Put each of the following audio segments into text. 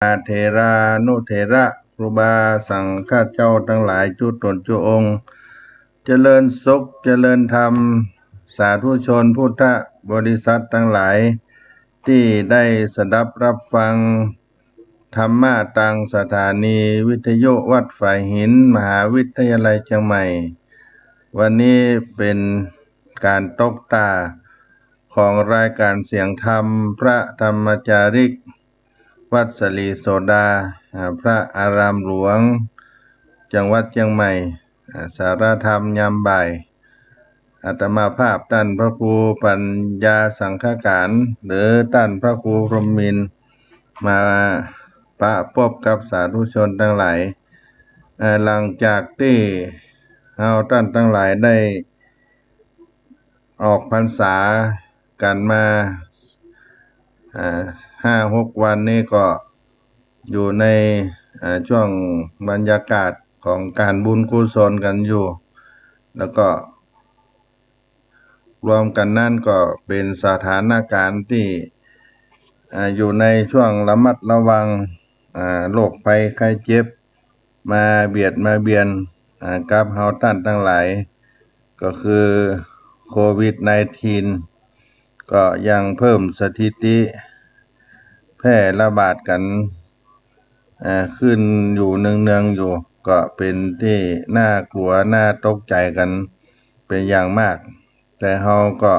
เถรานุเถระครูบาสังฆเจ้าทั้งหลายจุตนจุองค์เจริญสุขเจริญธรรมสาธุชนพุทธบริษัททั้งหลายที่ได้สดับรับฟังธรรมะตังสถานีวิทยุวัดฝ่ายหินมหาวิทยาลัยเชียงใหม่วันนี้เป็นการตกตาของรายการเสียงธรรมพระธรรมจาริกวัดสลีโสดาพระอารามหลวงจังหวัดเชียงใหม่สารธรรมยามบ่ายอาตมาภาพท่านพระครูปัญญาสังฆการหรือท่านพระครูพรหมมินทร์มาปะพบกับสาธุชนทั้งหลายหลังจากที่เราท่านทั้งหลายได้ออกพรรษากันมา5-6 วันนี้ก็อยู่ในช่วงบรรยากาศของการบุญกุศลกันอยู่แล้วก็รวมกันนั่นก็เป็นสถานการณ์ที่อยู่ในช่วงระมัดระวังโรคภัยไข้เจ็บมาเบียดมาเบียนกับเฮาท่านทั้งหลายก็คือโควิด-19 ก็ยังเพิ่มสถิติแพร่ระบาดกันขึ้นอยู่เนืองๆอยู่ก็เป็นที่น่ากลัวน่าตกใจกันเป็นอย่างมากแต่เราก็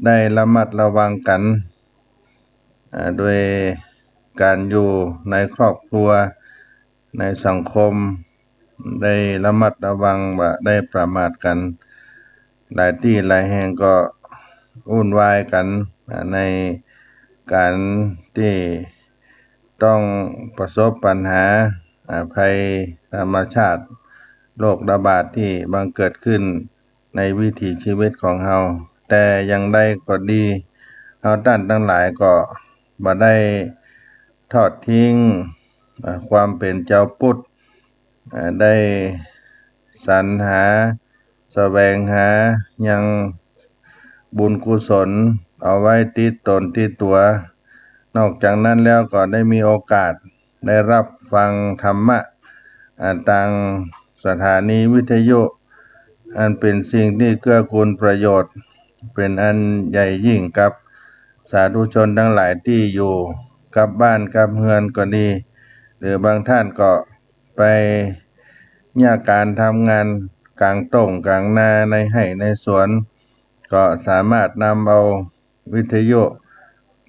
ได้ระมัดระวังกันโดยการอยู่ในครอบครัวในสังคมได้ระมัดระวังว่าได้ประมาทกันหลายที่หลายแห่งก็วุ่นวายกันในการที่ต้องประสบปัญหาภัยธรรมชาติโรคระบาดที่บังเกิดขึ้นในวิถีชีวิตของเราแต่อย่างใดก็ดีเราท่านทั้งหลายก็บ่ได้ทอดทิ้งความเป็นเจ้าพุทธได้สรรหาแสวงหายังบุญกุศลเอาไว้ติดตนติดตัวนอกจากนั้นแล้วก็ได้มีโอกาสได้รับฟังธรรมะทางสถานีวิทยุอันเป็นสิ่งที่เกื้อกูลประโยชน์เป็นอันใหญ่ยิ่งกับสาธุชนทั้งหลายที่อยู่กับบ้านกับเฮือนก็ดีหรือบางท่านก็ไปการทำงานกลางต้งกลางนาในไร่ในสวนก็สามารถนำเอาวิทยุ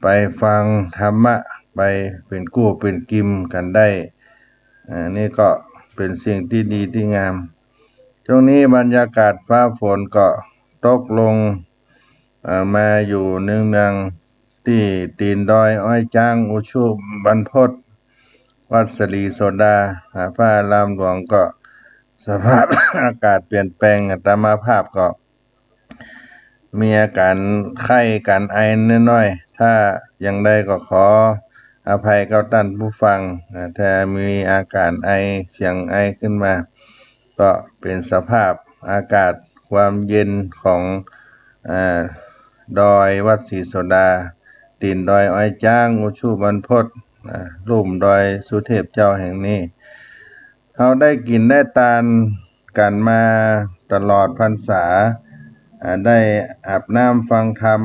ไปฟังธรรมะไปเป็นกู้เป็นกิมกันได้นี่ก็เป็นสิ่งที่ดีที่งามช่วงนี้บรรยากาศฟ้าฝนก็ตกลงมาอยู่เนืองๆที่ตีนดอยอ้อยจ้างอุชุบรรพตวัดสลีโสดาพระอารามหลวงก็สภาพ อากาศเปลี่ยนแปลงอัตมาภาพก็มีอาการไข้การไอน้อยๆถ้าอย่างใดก็ขออภัยกับท่านผู้ฟังถ้ามีอาการไอเสียงไอขึ้นมาก็เป็นสภาพอากาศความเย็นของดอยวัดศรีโสดาตีนดอยอ้อยจ้างอุชุบรรพตลุ่มดอยสุเทพเจ้าแห่งนี้เขาได้กินได้ทานกันมาตลอดพรรษาได้อาบน้ำฟังธรรม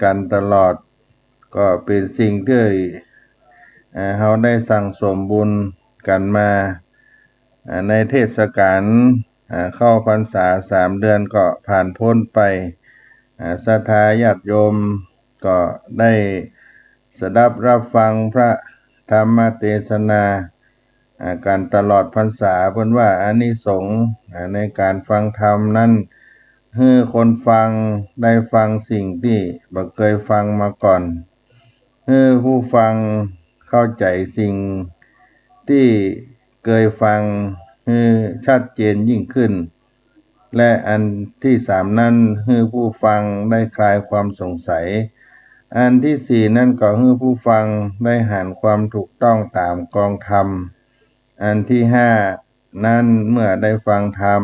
กันตลอดก็เป็นสิ่งที่เขาได้สั่งสมบุญกันมาในเทศกาลเข้าพรรษา3 เดือนก็ผ่านพ้นไปศรัทธาญาติโยมก็ได้สดับรับฟังพระธรรมเทศนาการตลอดพรรษาเพิ่นว่าอานิสงส์ในการฟังธรรมนั้นให้คนฟังได้ฟังสิ่งที่บ่เคยฟังมาก่อนให้ผู้ฟังเข้าใจสิ่งที่เคยฟังให้ชัดเจนยิ่งขึ้นและอันที่3นั้นให้ผู้ฟังได้คลายความสงสัยอันที่4นั่นก็ให้ผู้ฟังได้หาความถูกต้องตามกองธรรมอันที่5นั้นเมื่อได้ฟังธรรม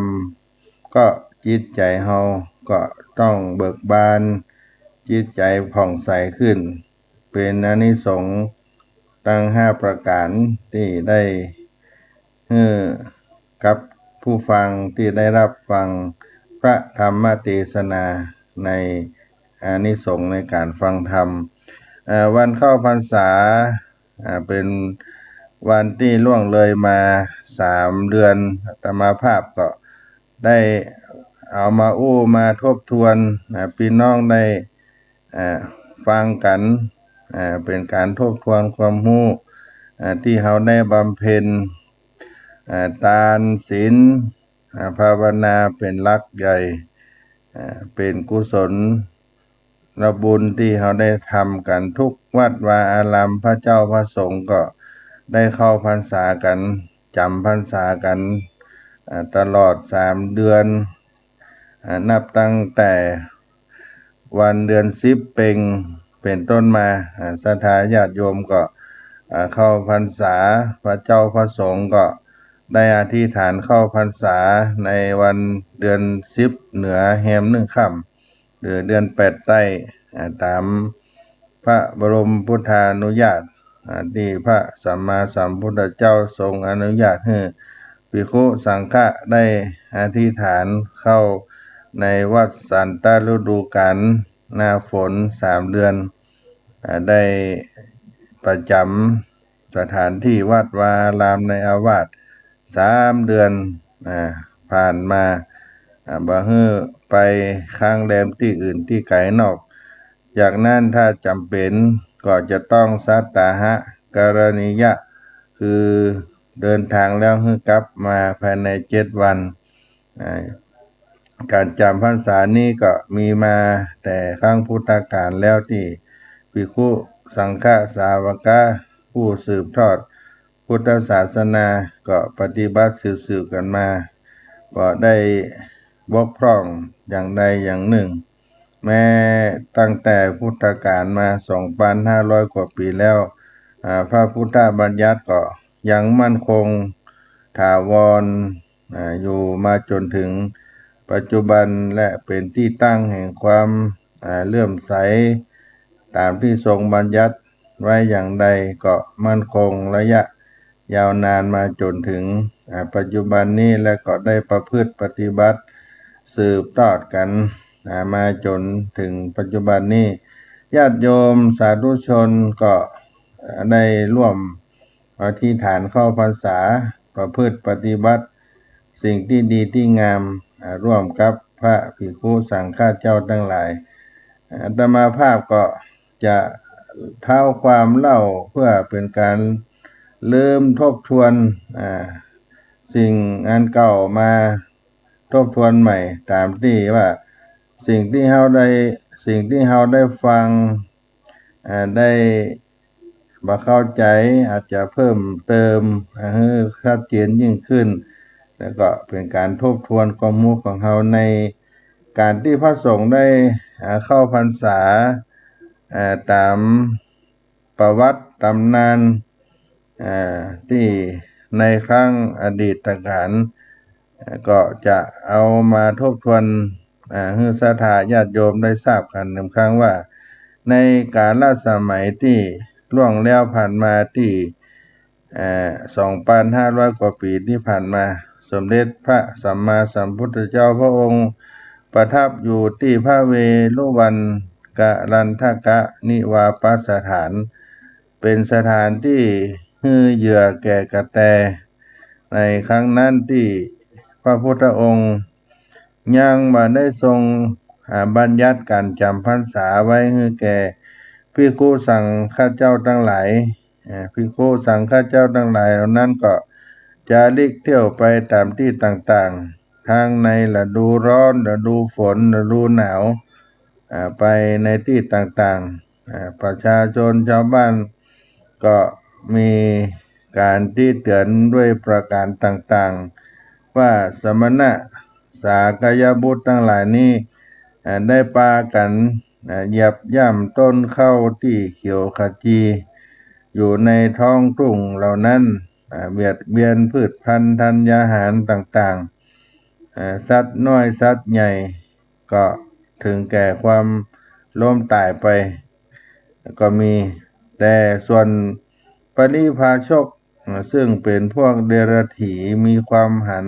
ก็จิตใจเฮาก็ต้องเบิกบานจิตใจผ่องใสขึ้นเป็นอานิสงส์ ตั้ง5ประการที่ได้ให้กับผู้ฟังที่ได้รับฟังพระธรรมเทศนาในอานิสงส์ในการฟังธรรมวันเข้าพรรษาเป็นวันที่ล่วงเลยมา3 เดือนอาตมาภาพก็ได้เอามามาทบทวนพี่น้องได้ฟังกันเป็นการทบทวนความรู้ที่เขาได้บำเพ็ญทานศีลภาวนาเป็นหลักใหญ่เป็นกุศลและบุญที่เขาได้ทำกันทุกวัดวาอารามพระเจ้าพระสงฆ์ก็ได้เข้าพรรษากันจำพรรษากันตลอด3 เดือนนับตั้งแต่วันเดือน10เป็นต้นมาศรัทธาญาติโยมก็เข้าพรรษาพระเจ้าพระสงฆ์ก็ได้อธิษฐานเข้าพรรษาในวันเดือน10เหนือแฮม1 ค่ำหรือเดือน8ใต้ตามพระบรมพุทธานุญาตที่พระสัมมาสัมพุทธเจ้าทรงอนุญาตให้ภิกขุสังฆะได้อธิษฐานเข้าในวัดสันตฤดูกาลหน้าฝน3 เดือนได้ประจำสถานที่วัดวาอารามในอาวาส3 เดือนผ่านมาบ่ฮื้อไปค้างแรมที่อื่นที่ไกลนอกจากนั้นถ้าจำเป็นก็จะต้องสัตตาหะกรณียะคือเดินทางแล้วให้กลับมาภายใน7 วันการจำพรรษานี้ก็มีมาแต่ครั้งพุทธกาลแล้วที่ภิกขุสังฆสาวกะผู้สืบทอดพุทธศาสนาก็ปฏิบัติสืบกันมาก็ได้บกพร่องอย่างใดอย่างหนึ่งแม้ตั้งแต่พุทธกาลมา 2,500 กว่าปีแล้วพระพุทธบัญญัติก็ยังมั่นคงถาวรอยู่มาจนถึงปัจจุบันและเป็นที่ตั้งแห่งความเลื่อมใสตามที่ทรงบัญญัติไว้อย่างใดก็มั่นคงระยะยาวนานมาจนถึงปัจจุบันนี้และก็ได้ประพฤติปฏิบัติสืบทอดกันมาจนถึงปัจจุบันนี้ญาติโยมสาธุชนก็ได้ร่วมอธิษฐานเข้าพรรษาประพฤติปฏิบัติสิ่งที่ดีที่งามร่วมกับพระภิกขุสังฆเจ้าทั้งหลายอาตมาภาพก็จะเท้าความเล่าเพื่อเป็นการลืมทบทวนสิ่งอันเก่ามาทบทวนใหม่ตามที่ว่าสิ่งที่เราได้ฟังได้บ่เข้าใจอาจจะเพิ่มเติมให้ชัดเจนยิ่งขึ้นแล้วก็เป็นการทบทวนความรู้ของเราในการที่พระสงฆ์ได้เข้าพรรษาตามประวัติตำนานที่ในครั้งอดีตการก็จะเอามาทบทวนให้ศรัทธาญาติโยมได้ทราบกันอีกครั้งว่าในกาลสมัยที่ล่วงแล้วผ่านมาที่2,500 กว่าปีที่ผ่านมาสมเด็จพระสัมมาสัมพุทธเจ้าพระองค์ประทับอยู่ที่พระเวฬุวันกรันทกะนิวาปสถานเป็นสถานที่ให้เหยื่อแก่กระแตในครั้งนั้นที่พระพุทธองค์ยังบ่ได้ทรงบัญญัติการจำพรรษาไว้ให้แก่ภิกขุสังฆเจ้าทั้งหลายภิกขุสังฆเจ้าทั้งหลายเหล่านั้นก็จะลีกเที่ยวไปตามที่ต่างๆทั้งในฤดูร้อนฤดูฝนฤดูหนาวไปในที่ต่างๆประชาชนชาวบ้านก็มีการที่เตือนด้วยประการต่างๆว่าสมณะสากยบุตรทั้งหลายนี้ได้ปากันเหยียบย่ำต้นข้าวที่เขียวขจีอยู่ในท้องทุ่งเหล่านั้นเบียดเบียนพืชพันธุ์ธัญญาหารต่างๆสัตว์น้อยสัตว์ใหญ่ก็ถึงแก่ความล้มตายไปก็มีแต่ส่วนป ริภาชกซึ่งเป็นพวกเดรัจฉีมีความหัน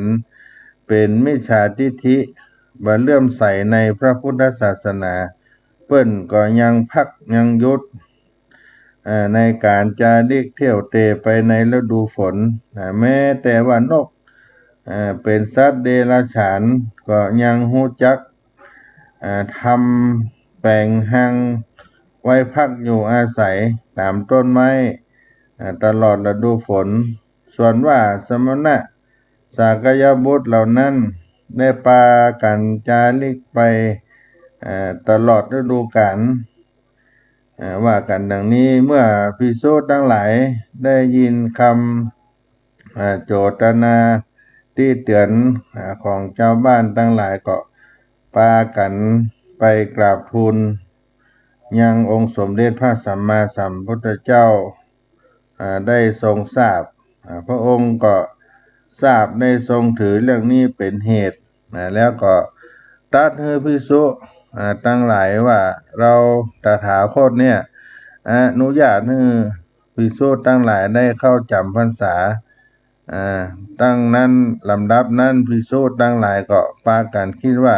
เป็นมิจฉาทิฐิบ่เลื่อมใสในพระพุทธศาสนาเปิ้นก็ยังพักยังหยุดในการจาริกเที่ยวเตไปในฤดูฝนแม้แต่ว่านกเป็นสัตว์เดรัจฉานก็ยังรู้จักทำแปลงหังไว้พักอยู่อาศัยตามต้นไม้ตลอดฤดูฝนส่วนว่าสมณะสากยบุตรเหล่านั้นได้พากันจาริกไปตลอดฤดูกาลว่ากันดังนี้เมื่อภิกษุทั้งหลายได้ยินคำโจทนาที่เตือนของชาวบ้านทั้งหลายก็พากันไปกราบทูลยังองค์สมเด็จพระสัมมาสัมพุทธเจ้าได้ทรงทราบพระองค์ก็ทราบได้ทรงถือเรื่องนี้เป็นเหตุแล้วก็ตรัสให้ภิกษุทั้งหลายว่าเราตถาคตเนี่ยอนุญาตให้ภิกษุทั้งหลายได้เข้าจำพรรษาตั้งนั้นลำดับนั้นภิกษุทั้งหลายก็พากันคิดว่า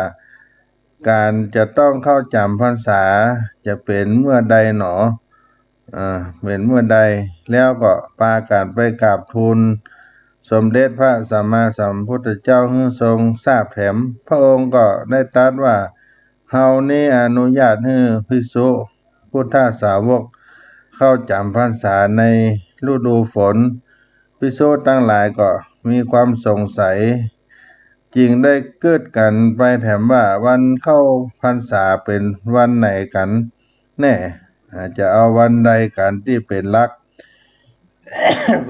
การจะต้องเข้าจำพรรษาจะเป็นเมื่อใดหนอเป็นเมื่อใดแล้วก็พากันไปกราบทูลสมเด็จพระสัมมาสัมพุทธเจ้าให้ทรงทราบแถมพระองค์ก็ได้ตรัสว่าเฮานี้อนุญาตให้ภิกษุพุทธสาวกเข้าจำพรรษาในฤดูฝนภิกษุทั้งหลายก็มีความสงสัยจึงได้เกิดกันไปแถมว่าวันเข้าพรรษาเป็นวันไหนกันแน่จะเอาวันใดกันที่เป็นหลัก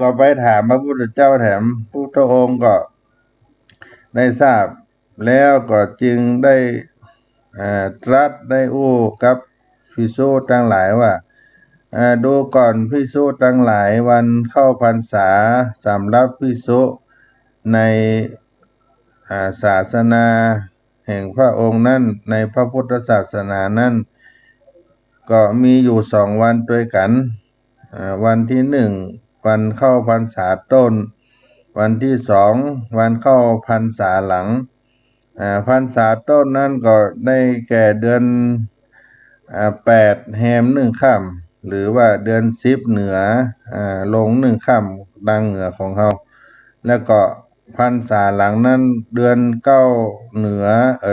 ก็ไปถามพระพุทธเจ้าแถมพุทธองค์ก็ได้ทราบแล้วก็จึงได้ตรัสได้อู้กับภิกษุทั้งหลายว่าดูก่อนภิกษุทั้งหลายวันเข้าพรรษาสำหรับภิกษุในศาสนาแห่งพระองค์นั้นในพระพุทธศาสนานั้นก็มีอยู่2 วันด้วยกันวันที่1วันเข้าพรรษาต้นวันที่2วันเข้าพรรษาหลังพรรษาต้นนั้นก็ได้แก่เดือน8แรม1ค่ำหรือว่าเดือน10เหนือลง1ค่ำดังเหนือของเฮาแล้วก็พรรษาหลังนั้นเดือน9เหนือ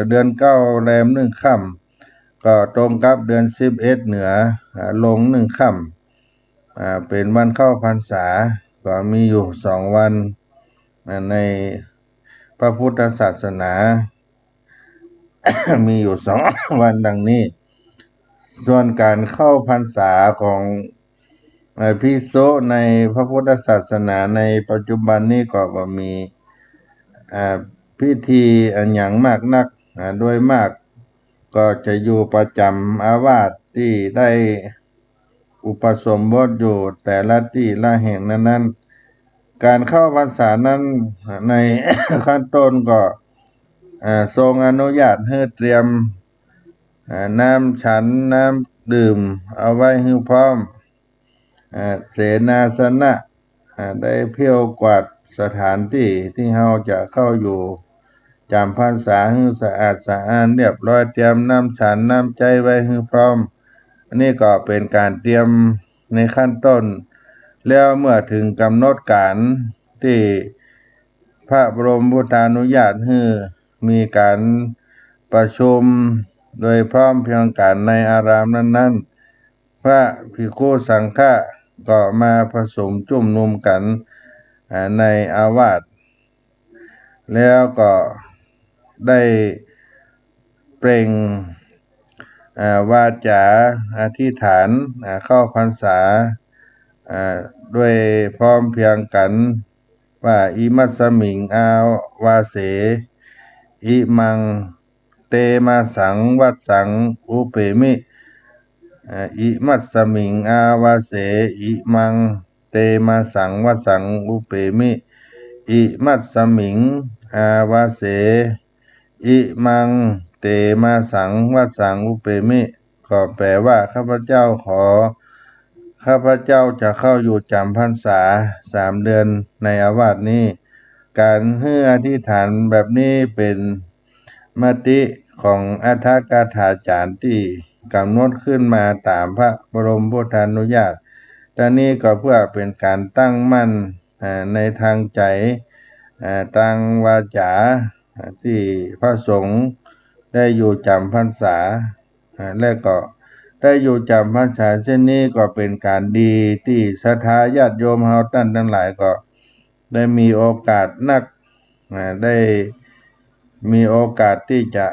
เดือน9แรม1ค่ำก็ตรงกับเดือน11เหนือลง1ค่ำเป็นวันเข้าพรรษาก็มีอยู่2 วันในพระพุทธศาสนา มีอยู่2 วันดังนี้ส่วนการเข้าพรรษาของภิกษุในพระพุทธศาสนาในปัจจุบันนี้ก็บ่มีพิธีอันหยังมากนักโดยมากก็จะอยู่ประจำอาวาสที่ได้อุปสมบทอยู่แต่ละที่ละแห่งนั้นๆการเข้าพรรษานั้นใน ขั้นต้นก็ทรงอนุญาตให้เตรียมน้ำฉันน้ำดื่มเอาไว้ให้พร้อมเสนาสนะได้เพี้ยวกวาดสถานที่ที่เฮาจะเข้าอยู่จำพรรษาให้สะอาดสะอ้านเรียบร้อยเตรียมน้ำฉันน้ำใจไว้ให้พร้อมอันนี้ก็เป็นการเตรียมในขั้นต้นแล้วเมื่อถึงกำหนดการที่พระบรมพุทธานุญาตให้มีการประชุมโดยพร้อมเพรียงกันในอารามนั้นๆพระภิกขุสังฆะก็มาผสมจุ่มนุมกันในอาวาสแล้วก็ได้เปล่งวาจาอธิษฐานเข้าพรรษาด้วยพร้อมเพรียงกันว่าอิมัสสมิงอาวาเสอิมังเตมาสังวัดสังอุเปมิอิมัสสมิงอาวาเสอิมังเตมาสังวัดสังอุเปมิอิมัสสมิงอาวาเสอิมังเตมาสังวัดสังอุเปมิก็แปลว่าข้าพเจ้าขอ ข้าพเจ้าจะเข้าอยู่จำพรรษา3 เดือนในอาวาสนี้การให้อธิษฐานแบบนี้เป็นมติของอัฏฐกถาจารย์ที่กำหนดขึ้นมาตามพระบรมพุทธานุญาตตอนนี้ก็เพื่อเป็นการตั้งมั่นในทางใจทางวาจาที่พระสงฆ์ได้อยู่จำพรรษาและก็ได้อยู่จำพรรษาเช่นนี้ก็เป็นการดีที่ศรัทธาญาติโยมเฮาท่านทั้งหลายก็ได้มีโอกาสได้มีโอกาสที่จะ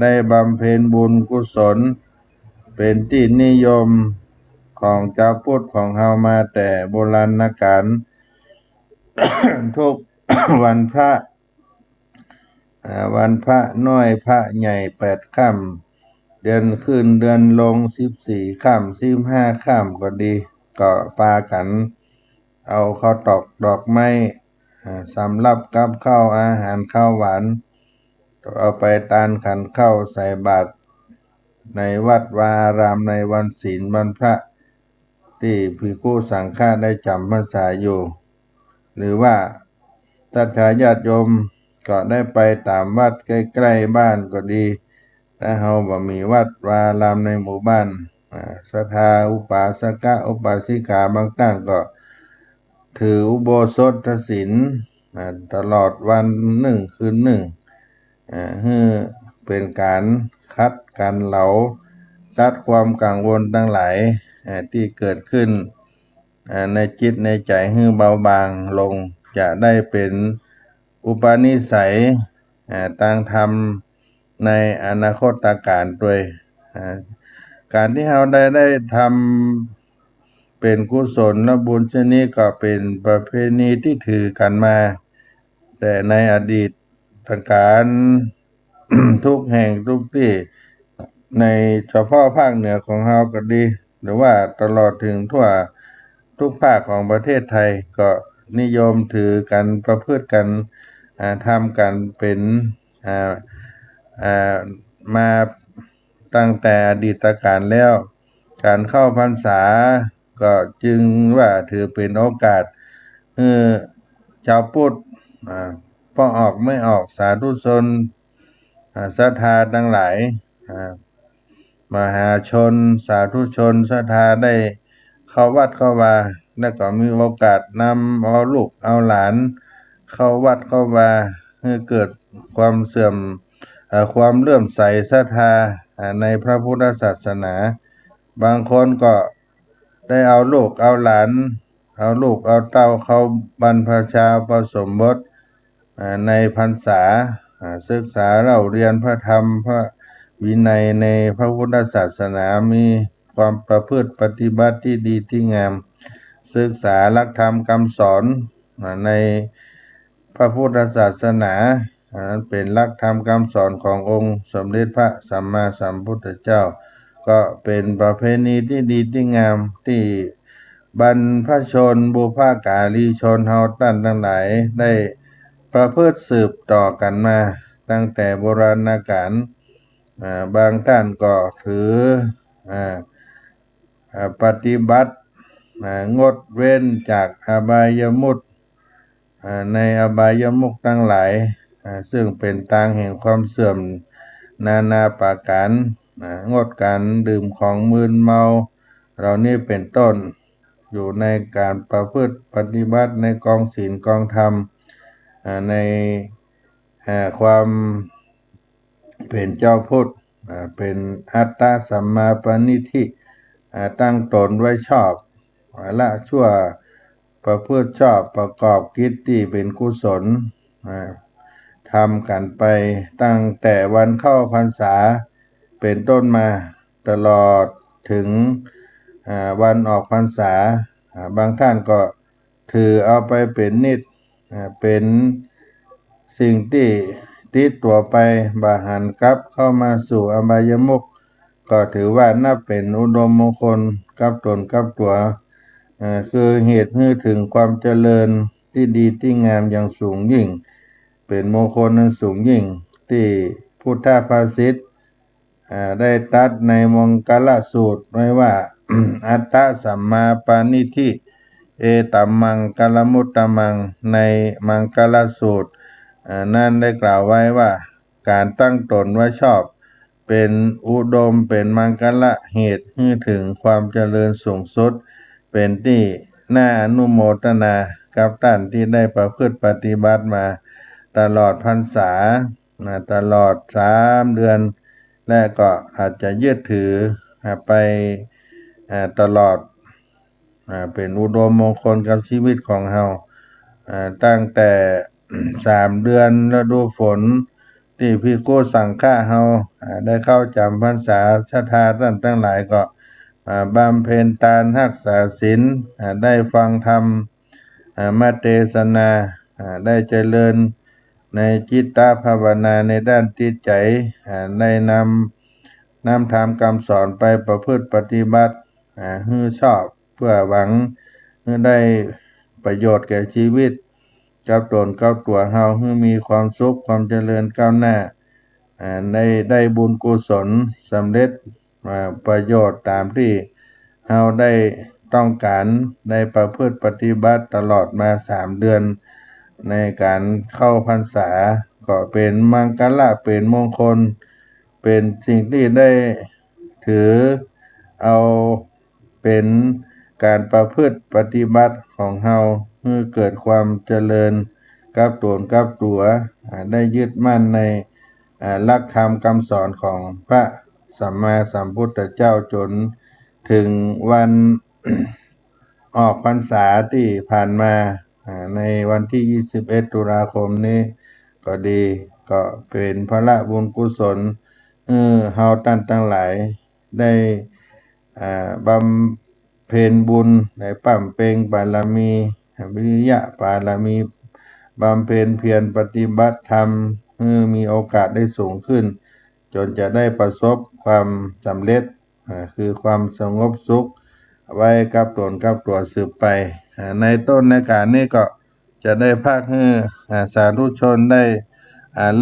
ได้บำเพ็ญบุญกุศลเป็นที่นิยมของชาวพุทธของเฮามาแต่โบราณกาล ทุก วันพระวันพระน้อยพระใหญ่8 ค่ำเดือนขึ้นเดือนลง14 ค่ำ15 ค่ำก็ดีก็ปากันเอาข้าวตอกดอกไม้สำหรับกับข้าวอาหารข้าวหวานเอาไปตานขันข้าวใส่บาตรในวัดวาอารามในวันศีลวันพระที่ภิกขุสังฆะได้จำพรรษาอยู่ หรือว่าศรัทธาญาติโยมก็ได้ไปตามวัดใกล้ๆบ้านก็ดีถ้าเฮาบ่มีวัดวาอารามในหมู่บ้านศรัทธาอุปาสกอุปาสิกาบางท่านก็ถืออุโบสถศีลตลอดวัน1 คืน 1ให้เป็นการคัดกันเหลาตัดความกังวลทั้งหลายที่เกิดขึ้นในจิตในใจให้เบาบางลงจะได้เป็นอุปนิสัยต่างธรรมในอนาคตการด้วยการที่เราได้ทำเป็นกุศลและบุญชนิดก็เป็นประเพณีที่ถือกันมาแต่ในอดีตการ ทุกแห่งทุกที่ในเฉพาะภาคเหนือของเราก็ดีหรือว่าตลอดถึงทั่วทุกภาคของประเทศไทยก็นิยมถือกันประพฤติกันทำกันเป็นมาตั้งแต่อดีตการแล้วการเข้าพรรษาก็จึงว่าถือเป็นโอกาสชาวพุทธพอออกไม่ออกสาธุชนศรัทธาทั้งหลายมหาชนสาธุชนศรัทธาได้เข้าวัดเข้าวาแล้วก็มีโอกาสนำเอาลูกเอาหลานเข้าวัดเข้าวาให้เกิดความเสื่อมความเลื่อมใสศรัทธาในพระพุทธศาสนาบางคนก็ได้เอาลูกเอาหลานเอาลูกเอาเต้าเข้าบรรพชาผสมบทในพรรษาศึกษาเล่าเรียนพระธรรมพระวินัยในพระพุทธศาสนามีความประพฤติปฏิบัติที่ดีที่งามศึกษาหลักธรรมคำสอนในพระพุทธศาสนานั้นเป็นหลักธรรมคำสอนขององค์สมเด็จพระสัมมาสัมพุทธเจ้าก็เป็นประเพณีที่ดีที่งามที่บรรพชนบุพการีชนเฮาท่านทั้งหลายได้ประพฤติสืบต่อกันมาตั้งแต่โบราณกาลบางท่านก็ถือปฏิบัติงดเว้นจากอบายมุขในอบายมุขทั้งหลายซึ่งเป็นทางแห่งความเสื่อมนานาประการงดการดื่มของมึนเมาเหล่านี้เป็นต้นอยู่ในการประพฤติปฏิบัติในกองศีลกองธรรมในความเป็นเจ้าพุทธเป็นอัตตสัมมาปณิธิตั้งตนไว้ชอบละชั่วประพฤติชอบประกอบกิจที่เป็นกุศลทำกันไปตั้งแต่วันเข้าพรรษาเป็นต้นมาตลอดถึงวันออกพรรษาบางท่านก็ถือเอาไปเป็นนิจเป็นสิ่งที่ติดตัวไปบาหันกลับเข้ามาสู่อบายมุขก็ถือว่านับเป็นอุดมมงคลกับตนกับตัวคือเหตุให้ถึงความเจริญที่ดีที่งามอย่างสูงยิ่งเป็นมงคลนั้นสูงยิ่งที่พุทธภาษิตได้ตรัสในมงคลสูตรไว้ว่า อัตตะสัมมาปานิธิเอตัมมังกลมุตตมังในมังกลสูตรนั่นได้กล่าวไว้ว่าการตั้งตนว่าชอบเป็นอุดมเป็นมังกละเหตุให้ถึงความเจริญสูงสุดเป็นที่น่าอนุโมทนากับท่านที่ได้ประพฤติปฏิบัติมาตลอดพรรษาตลอด3 เดือนและก็อาจจะยึดถือไปตลอดเป็นอุดมมงคลกับชีวิตของเฮาตั้งแต่ 3 เดือนฤดูฝนที่ภิกขุสังฆะเฮาได้เข้าจำพรรษาชทาท่านทั้งหลายก็บำเพ็ญทานรักษาศีลได้ฟังธรรมมาเทศนาได้เจริญในจิตตภาวนาในด้านจิตใจได้นำธรรมคำสอนไปประพฤติปฏิบัติให้ชอบเพื่อหวังให้ได้ประโยชน์แก่ชีวิตกับตนกับตัวเฮาให้มีความสุขความเจริญก้าวหน้าได้บุญกุศลสำเร็จประโยชน์ตามที่เฮาได้ต้องการได้ประพฤติปฏิบัติตลอดมา3 เดือนในการเข้าพรรษาก็เป็นมังคละเป็นมงคลเป็นสิ่งที่ได้ถือเอาเป็นการประพฤติปฏิบัติของเฮาให้เกิดความเจริญกับตนกับตัวได้ยึดมั่นในหลักธรรมคำสอนของพระสัมมาสัมพุทธเจ้าจนถึงวัน ออกพรรษาที่ผ่านมาในวันที่21 ตุลาคมนี้ก็ดีก็เป็นพระบุญกุศลเฮาท่านทั้งหลายได้บำเพ็ญบุญได้ปั้มเพ็งบารมีวิริยะบารมีบำเพ็ญเพียรปฏิบัติธรรมมีโอกาสได้สูงขึ้นจนจะได้ประสบความสำเร็จคือความสงบสุขไว้กับตนกับตัวสืบไปในต้นในการนี้ก็จะได้ภาคให้สาธุชนได้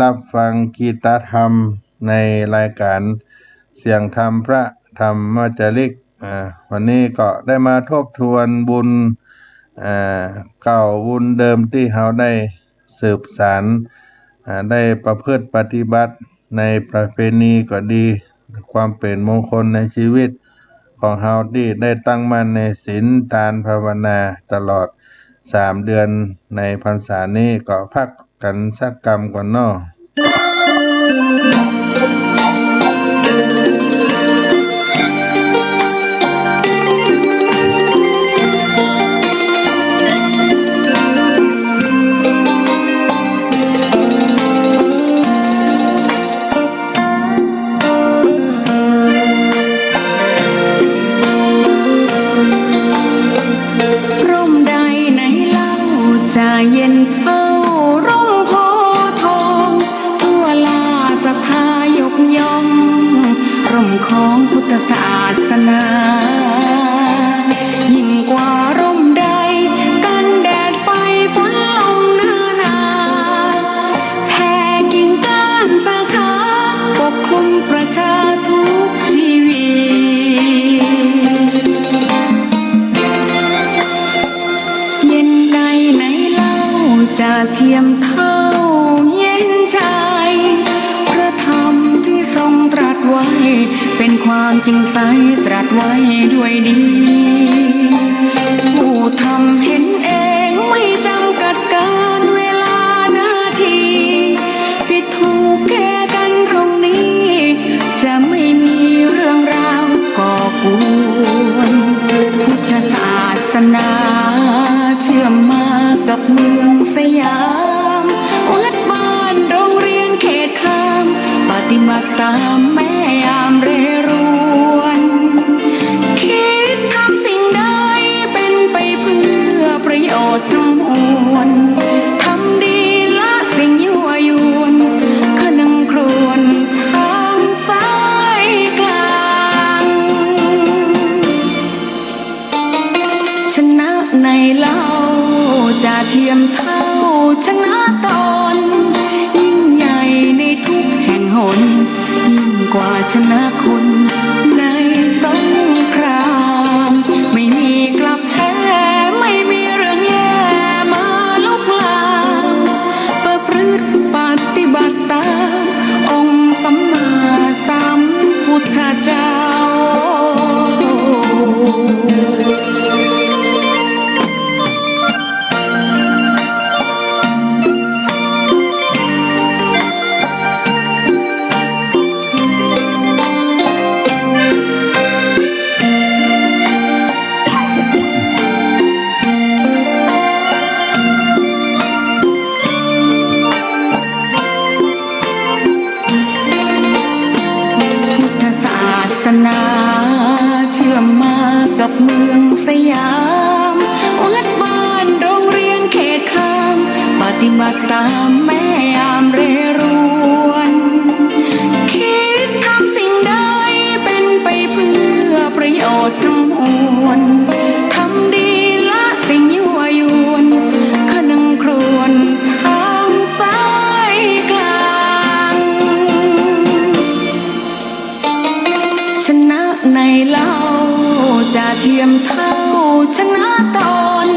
รับฟังกีตธรรมในรายการเสียงธรรมพระธรรมจริกวันนี้ก็ได้มาทบทวนบุญเก่าบุญเดิมที่เราได้สืบสานได้ประพฤติปฏิบัติในประเพณีก็ดีความเป็นมงคลในชีวิตของเฮาที่ได้ตั้งมั่นในศีลทานภาวนาตลอด3 เดือนในพรรษานี้ก็พักกันสักกรรมก่อนเนาะจะเย็นเท่าร่มโพทองทั่วลาศรัทธายกย่องร่มของพุทธศาสนายิ่งกว่าร่มใดกันแดดไฟฝนลมนาแผ่กิ่งก้านสาขาปกคลุมประชาทุกชีวิตจะเทียมเท่าเย็นใจพระธรรมที่ทรงตรัสไว้เป็นความจริงใสตรัสไว้ด้วยดีผู้ทำเห็นเองไม่จำกัดการเวลานาทีผิดถูกแก้กันตรงนี้จะไม่มีเรื่องราวก่อกวนพุทธศาสนาเชื่อมมากับเมืองสยามวัดบ้านโรงเรียนเขตคามปฏิบัติตามแม่ยามเรรวนคิดทำสิ่งใดเป็นไปเพื่อประโยชน์ทั้งมวลทำดีละสิ่งยั่วยวนขนึงครวญทางสายกลางชนะในเล่าจะเทียมเท่าชนะตนยิ่งใหญ่ในทุกแห่งหนยิ่งกว่าชนะคนในสงคราม เจ้าพุทธศาสนาเชื่อมมากับเมืองสยามวัดบ้านโรงเรียนเขตข้ามปฏิบัติตามแม่ยามเรรวนคิดทำสิ่งใดเป็นไปเพื่อประโยชน์ทั้งมวลทำดีละสิ่งยั่วยวนขนึงครวญทางสายกลาง ชนะในเล่าจะเทียมเท่าชนะตน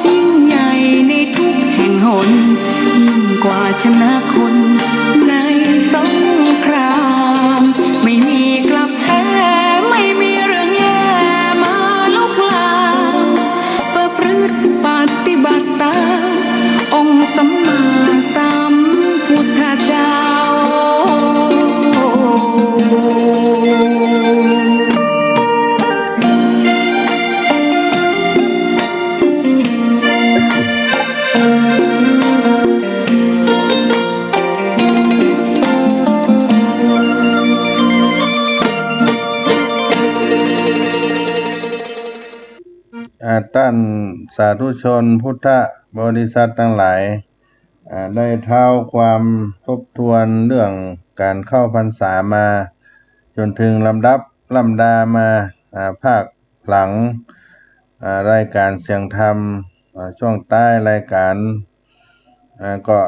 ยิ่งใหญ่ในทุกแห่งหนยิ่งกว่าชนะคนในสงครามไม่มีกลับแพ้ไม่มีเรื่องแย่มาลุกลามประพฤติปฏิบัติตามองค์สัมมาสัมพุทธเจ้า ท่านสาธุชนพุทธบริษัททั้งหลายได้เท้าความทบทวนเรื่องการเข้าพรรษามาจนถึงลำดับลำดามาภาคหลังรายการเสียงธรรมช่วงใต้รายการก็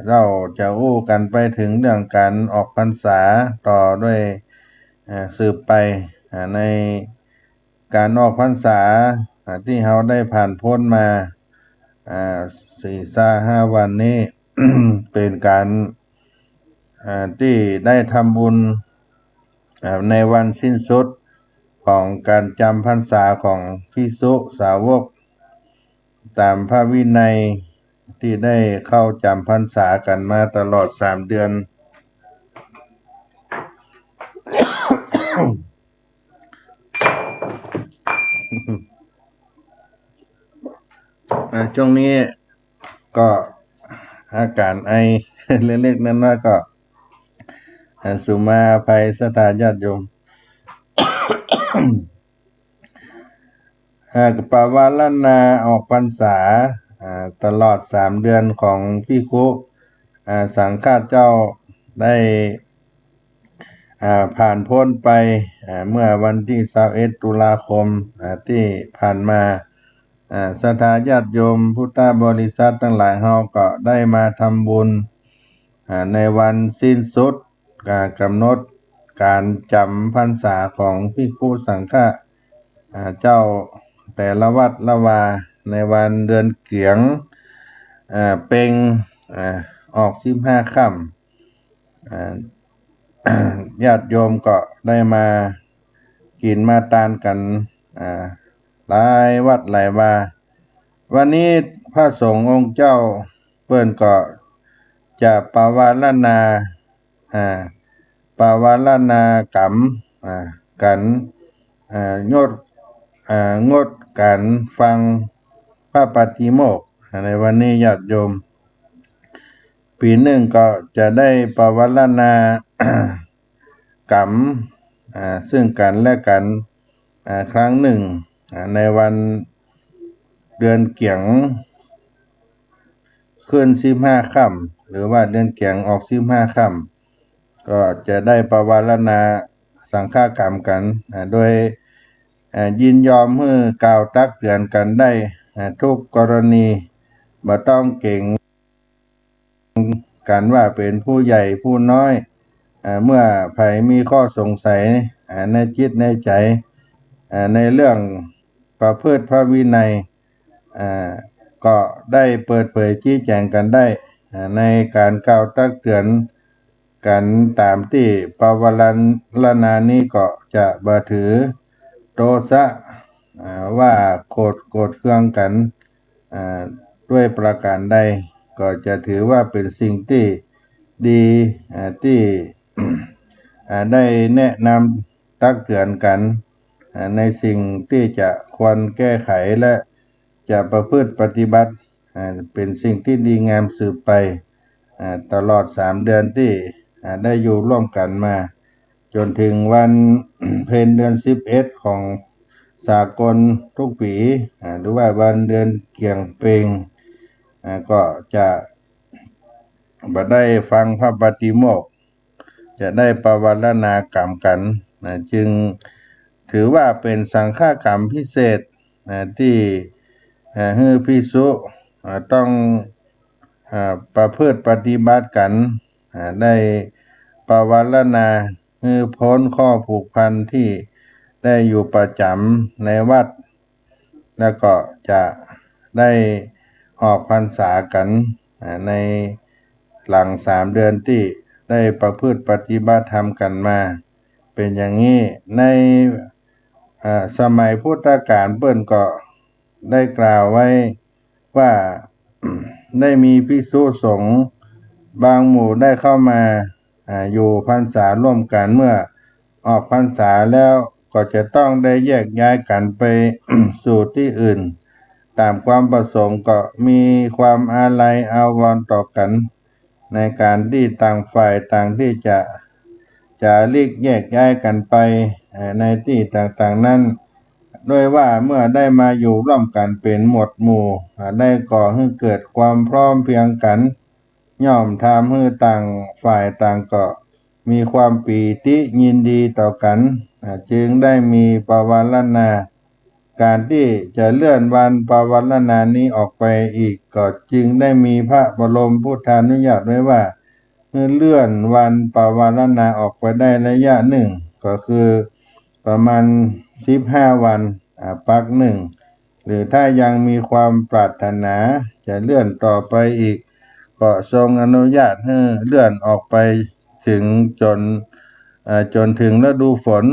เราจะอู้กันไปถึงเรื่องการออกพรรษาต่อด้วยสืบไปในการออกพรรษาที่เราได้ผ่านพ้นมา4-5 วันนี้ เป็นการที่ได้ทำบุญในวันสิ้นสุดของการจำพรรษาของภิกษุสาวกตามพระวินัยที่ได้เข้าจำพรรษากันมาตลอด3 เดือน ช่วงนี้ก็อาการไอ เล็กๆน้อยๆก็สุมาภัยสถาญาติโยม ปวารณาออกพรรษาตลอด3 เดือนของภิกขุสังฆาเจ้าได้ผ่านพ้นไปเมื่อวันที่21 ตุลาคมที่ผ่านมาศรัทธาญาติโยมพุทธบริษัททั้งหลายเฮาก็ได้มาทำบุญในวันสิ้นสุดกำหนดการจำพรรษาของภิกขุสังฆเจ้าแต่ละวัดละวาในวันเดือนเกียงเป็งออก15 ค่ำญาติโยมก็ได้มากินมาทานกันหลายวัดหลายวาวันนี้พระสงฆ์องค์เจ้าเปิ้นก็จะปวารณากรรมกันงดการฟังพระปาฏิโมกข์ในวันนี้ญาติโยมปีหนึ่งก็จะได้ปวารณากรรมซึ่งกันและกันครั้งหนึ่งในวันเดือนเกียงขึ้น15 ค่ำหรือว่าเดือนเกียงออก15 ค่ำก็จะได้ปวารณาสังฆกรรมกันโดยยินยอมให้กล่าวตักเตือนกันได้ทุกกรณีบ่ต้องเก่งกันว่าเป็นผู้ใหญ่ผู้น้อยเมื่อใครมีข้อสงสัยในจิตในใจในเรื่องประพฤติพระวินัยก็ได้เปิดเผยชี้แจงกันได้ในการกล่าวตักเตือน กันตามที่ปวารณานี้ก็จะบ่ถือโทสะว่าโกรธเคืองกันอ่าด้วยประการใดก็จะถือว่าเป็นสิ่งที่ดีที่ ได้แนะนำตักเตือนกันในสิ่งที่จะควรแก้ไขและจะประพฤติปฏิบัติเป็นสิ่งที่ดีงามสืบไปตลอด3 เดือนที่ได้อยู่ร่วมกันมาจนถึงวัน เพ็ญเดือน11ของสากลทุกปีหรือว่าวันเดือนเกี่ยงเปงก็จะบ่ได้ฟังพระปฏิโมกข์จะได้ปวารณากรรมกันจึงถือว่าเป็นสังฆกรรมพิเศษที่ให้ภิกษุต้องประพฤติปฏิบัติกันได้ปวารณาให้พ้นข้อผูกพันที่ได้อยู่ประจำในวัดแล้วก็จะได้ออกพรรษากันในหลัง3 เดือนที่ได้ประพฤติปฏิบัติธรรมกันมาเป็นอย่างนี้ในสมัยพุทธกาลเปิ้นก็ได้กล่าวไว้ว่า ได้มีภิกษุสงฆ์บางหมู่ได้เข้ามาอยู่พรรษาร่วมกันเมื่อออกพรรษาแล้วก็จะต้องได้แยกย้ายกันไป สู่ที่อื่นตามความประสงค์ก็มีความอาลัยอาวรณ์ต่อกันในการที่ต่างฝ่ายต่างที่จะลีกแยกย้ายกันไปในที่ต่างๆนั้นด้วยว่าเมื่อได้มาอยู่ร่วมกันเป็นหมวดหมู่ได้ก่อให้เกิดความพร้อมเพรียงกันย่อมทำให้ต่างฝ่ายต่างก็มีความปีติยินดีต่อกันจึงได้มีปวารณาการที่จะเลื่อนวันปวารณานี้ออกไปอีกก็จึงได้มีพระบรมพุทธานุญาตไว้ว่าเลื่อนวันปวารณาออกไปได้ระยะหนึ่งก็คือประมาณ15 วันพักหนึ่งหรือถ้ายังมีความปรารถนาจะเลื่อนต่อไปอีกก็ทรงอนุญาตให้เลื่อนออกไปถึงจนถึงฤดูฝน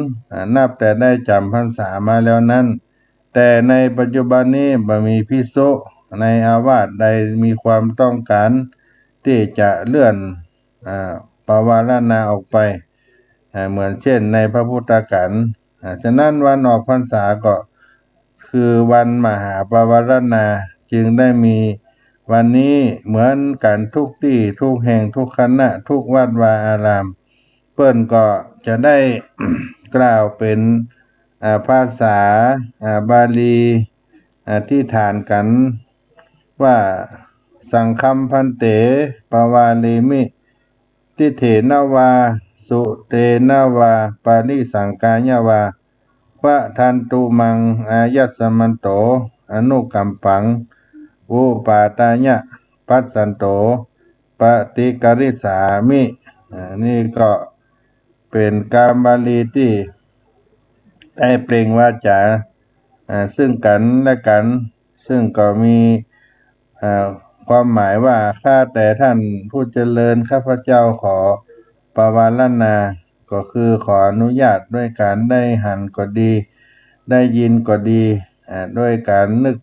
นับแต่ได้จำพรรษามาแล้วนั้นแต่ในปัจจุบันนี้บ่มีภิกษุในอาวาสใดมีความต้องการที่จะเลื่อนปวารณาออกไปเหมือนเช่นในพระพุทธกาลฉะนั้นวันออกพรรษาก็คือวันมหาปวารณาจึงได้มีวันนี้เหมือนกันทุกที่ทุกแห่งทุกคณะทุกวัดวาอารามเปิ้นก็จะได้ กล่าวเป็นภาษาบาลีที่ฐานกันว่าสังคัมพันเตปวาลีมิทิเถนวาสุเตนวาปาลิสังกายวาวะทันตุมังอายัสสมันโตอนุกัมปังอุปาตายะปัสสันโตปฏิกริสามินี่ก็เป็นการบาลีที่ได้เปล่งวาจาซึ่งกันและกันซึ่งก็มีความหมายว่าข้าแต่ท่านผู้เจริญข้าพเจ้าขอปวารณาก็คือขออนุญาตด้วยการได้หันก็ดีได้ยินก็ดีด้วยการนึก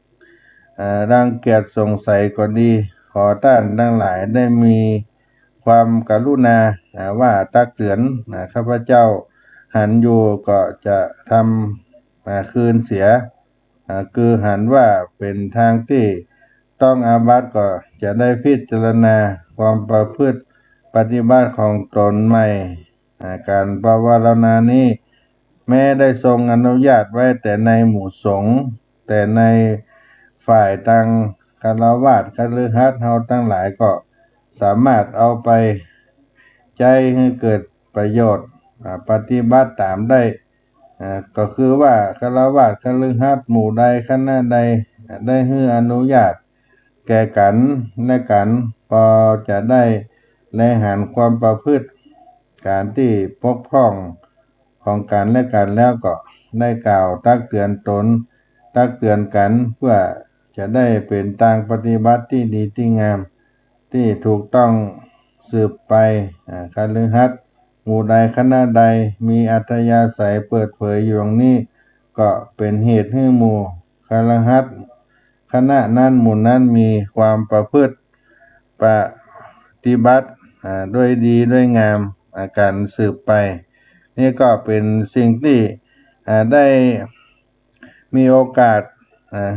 รังเกียจสงสัยก็ดีขอท่านทั้งหลายได้มีความกรุณาว่าตักเตือนข้าพเจ้าหันอยู่ก็จะทำคืนเสียคือหันว่าเป็นทางที่ต้องอาบัติก็จะได้พิจารณาความประพฤติปฏิบัติของตนใหม่การปวารณานี้แม้ได้ทรงอนุญาตไว้แต่ในหมู่สงฆ์แต่ในฝ่ายทางฆราวาสคฤหัสถ์เฮาทั้งหลายก็สามารถเอาไปใจให้เกิดประโยชน์ปฏิบัติตามได้ก็คือว่าฆราวาสคฤหัสถ์หมู่ใดคณะใดได้ให้อนุญาตแก่กันและกันพอจะได้แลหันความประพฤติการที่ปกพร่องของกันและกันแล้วก็ได้กล่าวตักเตือนตนตักเตือนกันเพื่อจะได้เป็นทางปฏิบัติที่ดีที่งามที่ถูกต้อง สืบไปคฤหัสถ์หมู่ใดคณะใดมีอัธยาศัยเปิดเผยอยู่อย่างนี้ก็เป็นเหตุให้หมู่คฤหัสถ์คณะนั้นหมู่นั้นมีความประพฤติปฏิบัติด้วยดีด้วยงามการสืบไปนี่ก็เป็นสิ่งที่ได้มีโอกาส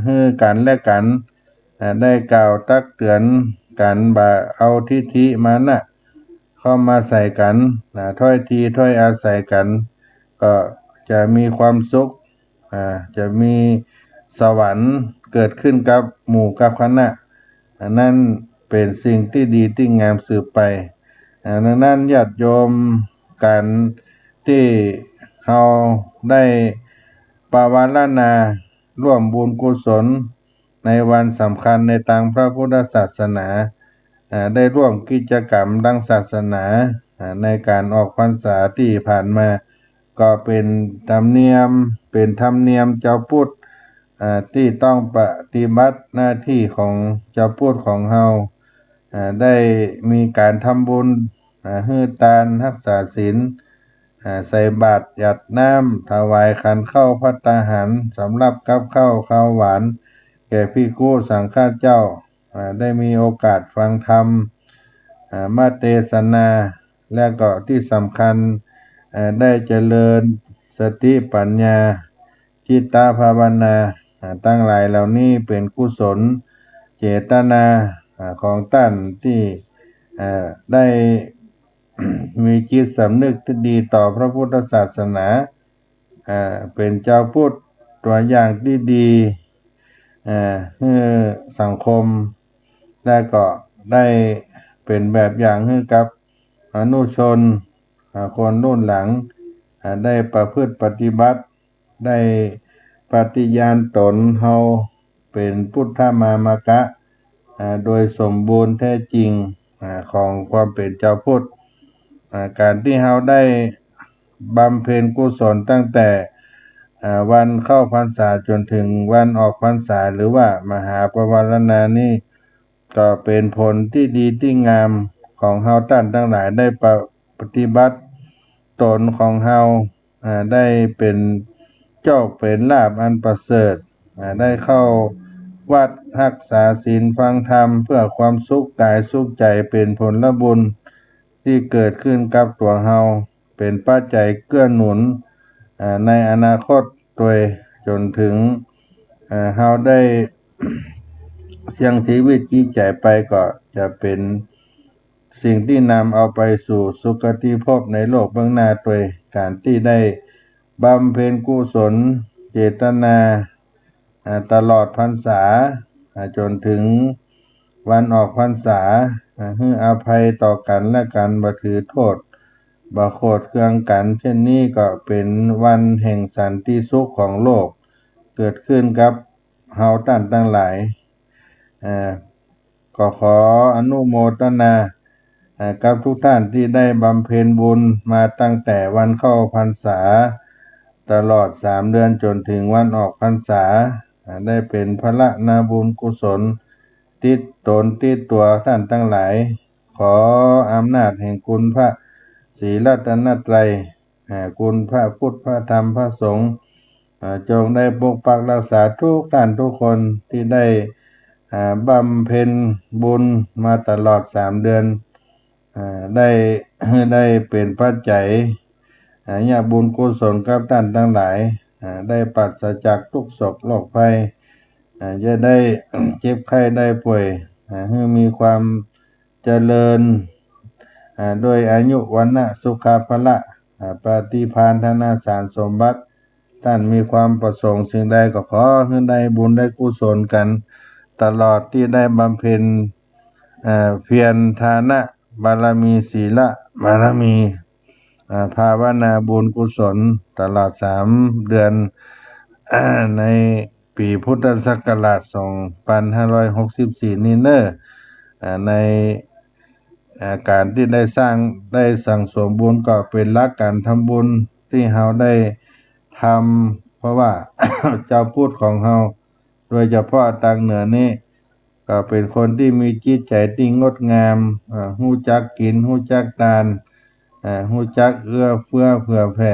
ให้กันและกันได้กล่าวตักเตือนกันบ่าเอาทิฏฐิมานะเข้ามาใส่กันถ้อยทีถ้อยอาศัยกันก็จะมีความสุขจะมีสวรรค์เกิดขึ้นกับหมู่กับคณะนั่นเป็นสิ่งที่ดีที่งามสืบไปดังนั้นญาติโยมการที่เราได้ปวารณาร่วมบุญกุศลในวันสำคัญในทางพระพุทธศาสนาได้ร่วมกิจกรรมดังศาสนาในการออกพรรษาที่ผ่านมาก็เป็นธรรมเนียมเจ้าพุทธที่ต้องปฏิบัติหน้าที่ของเจ้าพุทธของเฮาได้มีการทำบุญให้ทานรักษาศีลใส่บาตรหยัดน้ำถวายขันข้าวภัตตาหารสำหรับกับข้าวหวานแก่ภิกขุสังฆเจ้าได้มีโอกาสฟังธรรมมาเทศนาและก็ที่สำคัญได้เจริญสติปัญญาจิตตภาวนาตั้งหลายเหล่านี้เป็นกุศลเจตนาของท่านที่ได้ มีจิตสำนึกที่ดีต่อพระพุทธศาสนาเป็นเจ้าพุทธตัวอย่างที่ดีให้สังคมและก็ได้เป็นแบบอย่างให้กับอนุชนคนรุ่นหลังได้ประพฤติปฏิบัติได้ปฏิญาณตนเฮาเป็นพุทธมามกะโดยสมบูรณ์แท้จริงของความเป็นเจ้าพุทธการที่เฮาได้บำเพ็ญกุศลตั้งแต่วันเข้าพรรษาจนถึงวันออกพรรษาหรือว่ามหาปวารณานี้ก็เป็นผลที่ดีที่งามของเฮาท่านทั้งหลายได้ปฏิบัติตนของเฮาได้เป็นโชคเป็นลาภอันประเสริฐได้เข้าวัดรักษาศีลฟังธรรมเพื่อความสุขกายสุขใจเป็นผลบุญที่เกิดขึ้นกับตัวเฮาเป็นปัจจัยเกื้อหนุนในอนาคตโดยจนถึงเฮาได้ เสี่ยงชีวิตจิตใจไปก็จะเป็นสิ่งที่นำเอาไปสู่สุคติภพในโลกเบื้องหน้าโดยการที่ได้บำเพ็ญกุศลเจตนาตลอดพรรษาจนถึงวันออกพรรษาให้อภัยต่อกันและกันบ่ถือโทษบ่โกรธเคืองกันเช่นนี้ก็เป็นวันแห่งสันติสุขของโลกเกิดขึ้นกับเฮาท่านทั้งหลายก็ขออนุโมทนากับทุกท่านที่ได้บำเพ็ญบุญมาตั้งแต่วันเข้าพรรษาตลอด3 เดือนจนถึงวันออกพรรษาได้เป็นพละนาบุญกุศลติดตนติดตัวท่านทั้งหลายขออำนาจแห่งคุณพระศรีรัตนตรัยคุณพระพุทธพระธรรมพระสงฆ์จงได้ปกปักรักษาทุกท่านทุกคนที่ได้บำเพ็ญบุญมาตลอด3 เดือนได้เป็นปัจจัยญาบุญกุศลกับท่านทั้งหลายได้ปราศจากทุกโศกโรคภัยจะได้ เจ็บไข้ได้ป่วยให้มีความเจริญด้วยอายุวันนะสุขภละปฏิภาณธนาสารสมบัติท่านมีความประสงค์สิ่งใดก็ขอให้ได้บุญได้กุศลกันตลอดที่ได้บำเพ็ญเพียรทานะบารมีศีลบารมีภาวนาบุญกุศลตลอด3 เดือนในปีพุทธศักราช2564นี้ในการที่ได้สั่งสมบุญก็เป็นหลักการทำบุญที่เฮาได้ทำเพราะว่า เจ้าพุทธของเฮาโดยเฉพาะทางเหนือนี้ก็ ก็เป็นคนที่มีจิตใจที่งดงามฮู้จักกินฮู้จักทานฮู้จักเอื้อเฟื้อเผื่อแผ่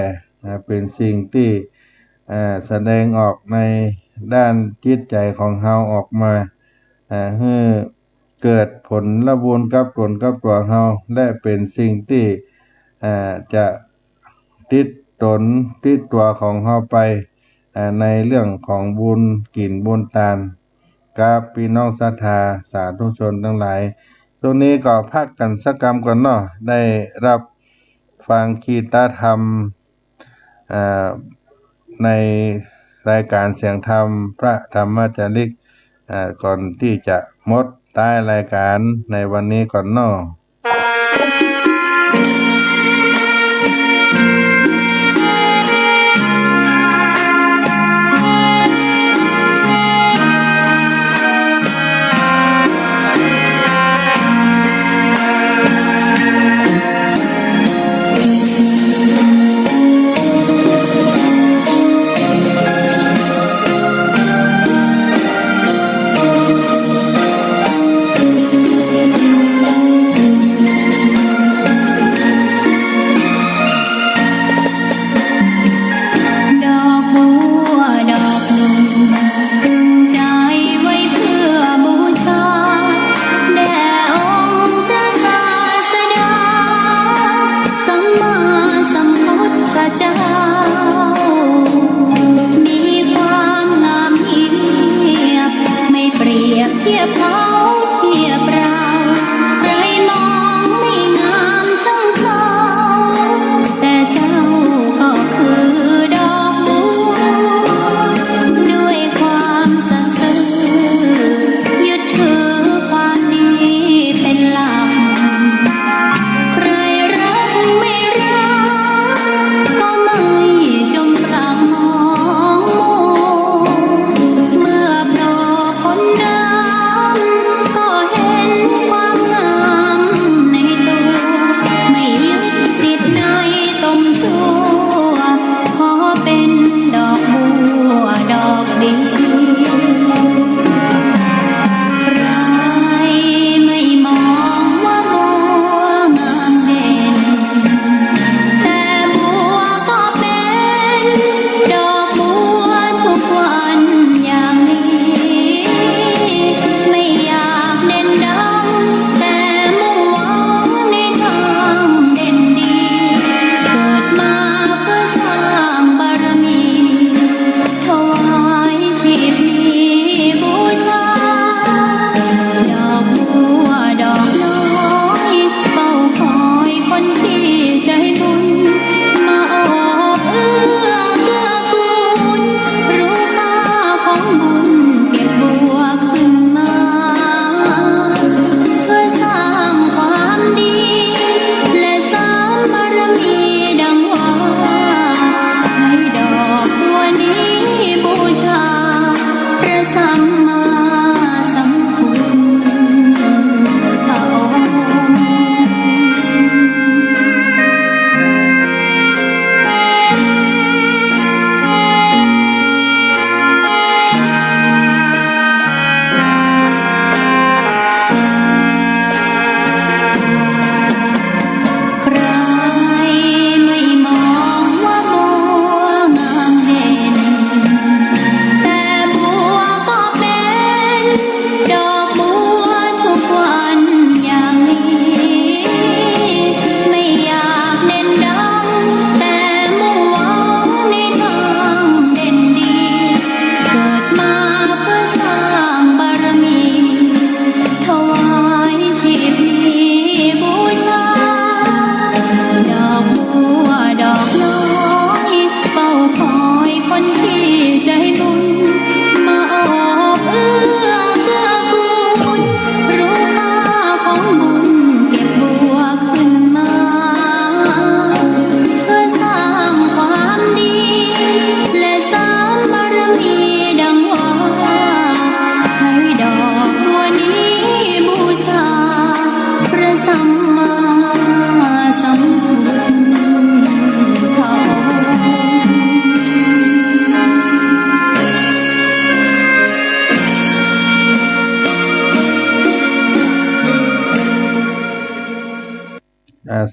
เป็นสิ่งที่แสดงออกในด้านจิตใจของเฮาออกมาให้เกิดผลละบุญกับตนกับตัวเฮาและเป็นสิ่งที่จะติดตนติดตัวของเฮาไปในเรื่องของบุญกินบุญทานกับพี่น้องศรัทธาสาธุชนทั้งหลายตรงนี้ก็พักกันสักกรรมก่อนเนาะได้รับฟังคีตธรรมในรายการเสียงธรรมพระธรรมจาริกก่อนที่จะหมดท้ายรายการในวันนี้ก่อนเนาะ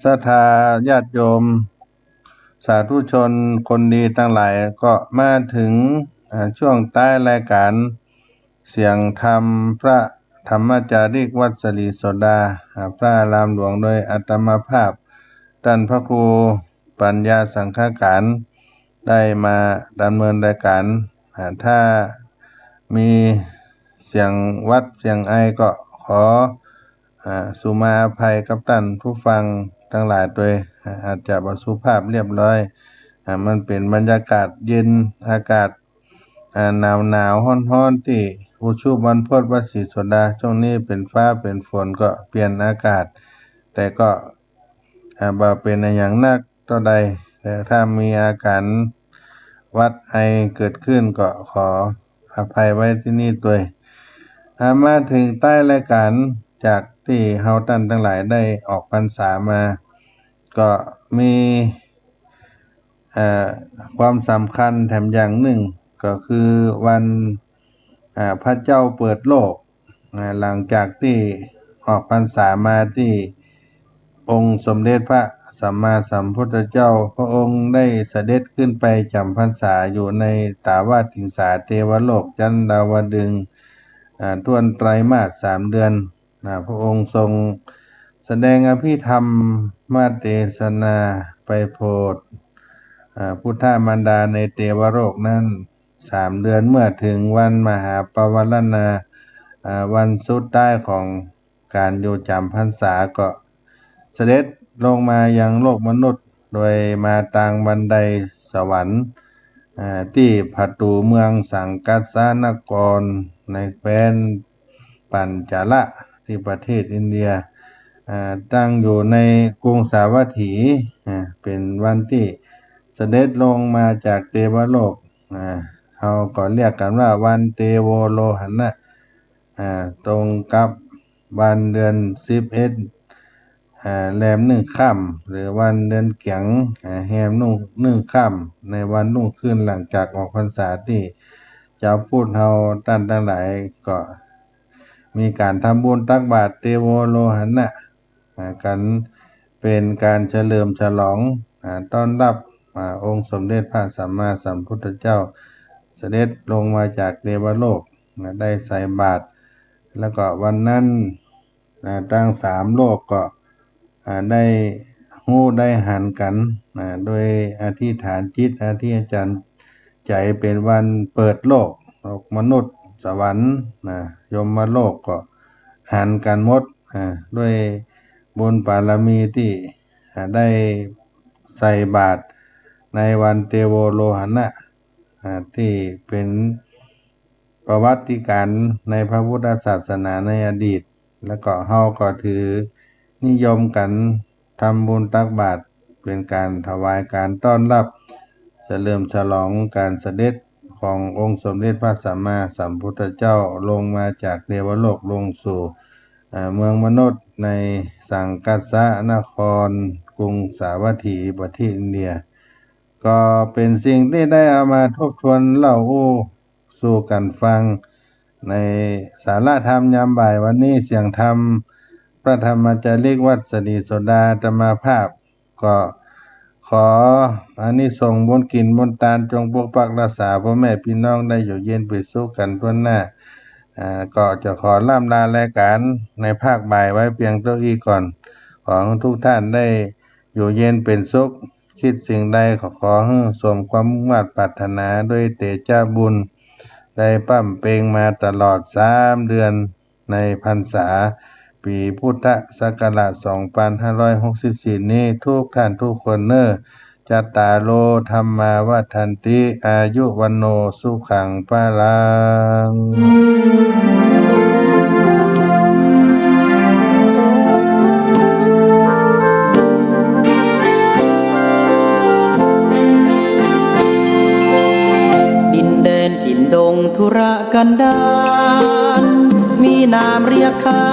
ศรัทธาญาติโยมสาธุชนคนดีทั้งหลายก็มาถึงช่วงใต้รายการเสียงธรรมพระธรรมจาริกวัดศรีโสดาพระอารามหลวงโดยอาตมาภาพท่านพระครูปัญญาสังฆการได้มาดำเนินรายการถ้ามีเสียงวัดเสียงไอก็ขอสุมาอภัยกับท่านผู้ฟังทั้งหลายโดยอาจจะบ่สุภาพเรียบร้อยมันเป็นบรรยากาศเย็นอากาศหนาวร้อนที่อุชุบันพดวัดศรีโสดาช่วงนี้เป็นฟ้าเป็นฝนก็เปลี่ยนอากาศแต่ก็บ่เป็นอย่างนักเท่าใดแต่ถ้ามีอาการหวัดไอเกิดขึ้นก็ขออภัยไว้ที่นี่ด้วยมาถึงใต้รายการจากที่เฮาท่านทั้งหลายได้ออกพรรษามาก็มีความสำคัญแถมอย่างหนึ่งก็คือวันพระเจ้าเปิดโลกหลังจากที่ออกพรรษามาที่องค์สมเด็จพระสัมมาสัมพุทธเจ้าพระองค์ได้เสด็จขึ้นไปจำพรรษาอยู่ในตาวาติงสาเทวโลกจันดาวดึงส์ทวนไตรมาส3 เดือนพระองค์ทรงแสดงอภิธรรมมาเทศนาไปโปรดพุทธมารดาในเทวโลกนั้น3 เดือนเมื่อถึงวันมหาปวารณาวันสุดท้ายของการอยู่จำพรรษาก็เสด็จลงมายังโลกมนุษย์โดยมาทางบันไดสวรรค์ที่ประตูเมืองสังกัสสานครในแคว้นปัญจาละที่ประเทศอินเดียตั้งอยู่ในกรุงสาวัตถีเป็นวันที่เสด็จลงมาจากเทวโลกเขาก็เรียกกันว่าวันเทโวโลหันะตรงกับวันเดือน11แรม1 ค่ำหรือวันเดือนเกียงแรม1 ค่ำในวันรุ่งขึ้นหลังจากออกพรรษาที่เจ้าพูดเฮาท่านทั้งหลายก็มีการทำบุญตักบาตรเทโวโลหันะกันเป็นการเฉลิมฉลองต้อนรับองค์สมเด็จพระสัมมาสัมพุทธเจ้าเสด็จลงมาจากเทวโลกได้ใส่บาตรแล้วก็วันนั้นทั้ง3 โลกก็ได้ฮู้ได้หันกันโดยอธิษฐานจิตอธิษฐานใจเป็นวันเปิดโลกมนุษย์สวรรค์ยมโลกก็หันกันหมดด้วยบุญบารมีที่ได้ใส่บาตรในวันเทโวโลหันะที่เป็นประวัติการในพระพุทธศาสนาในอดีตแล้วก็เฮาก็ถือนิยมกันทำบุญตักบาตรเป็นการถวายการต้อนรับเฉลิมฉลองการเสด็จขององค์สมเด็จพระสัมมาสัมพุทธเจ้าลงมาจากเทวโลกลงสู่เมืองมนุษย์ในสังกัสสนครกรุงสาวัตถีประเทศอินเดียก็เป็นสิ่งที่ได้เอามาทบทวนเล่าสู่กันฟังในสาระธรรมยามบ่ายวันนี้เสียงธรรมพระธรรมจาริกวัดศรีโสดาธรรมภาพก็ขออานิสงส์บุญกินบุญทานจงปกปักรักษาพ่อแม่พี่น้องได้อยู่เย็นเป็นสุขกันทั่วหน้าก็จะขอล่ำลารายการในภาคบ่ายไว้เพียงเท่านี้ก่อนขอให้ทุกท่านได้อยู่เย็นเป็นสุขคิดสิ่งใดขอให้สมความมุ่งมั่นปรารถนาด้วยเตชะบุญได้ปั้มเปงมาตลอด3 เดือนในพรรษาปีพุทธศักราช2564นี้ทุกท่านทุกคนจัตตาโลธัมมาวัฏันติอายุวันโนสุขังภลังถิ่นดงธุรกันดารมีนามเรียกขา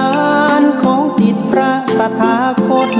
นของสิทธิพระตถาคต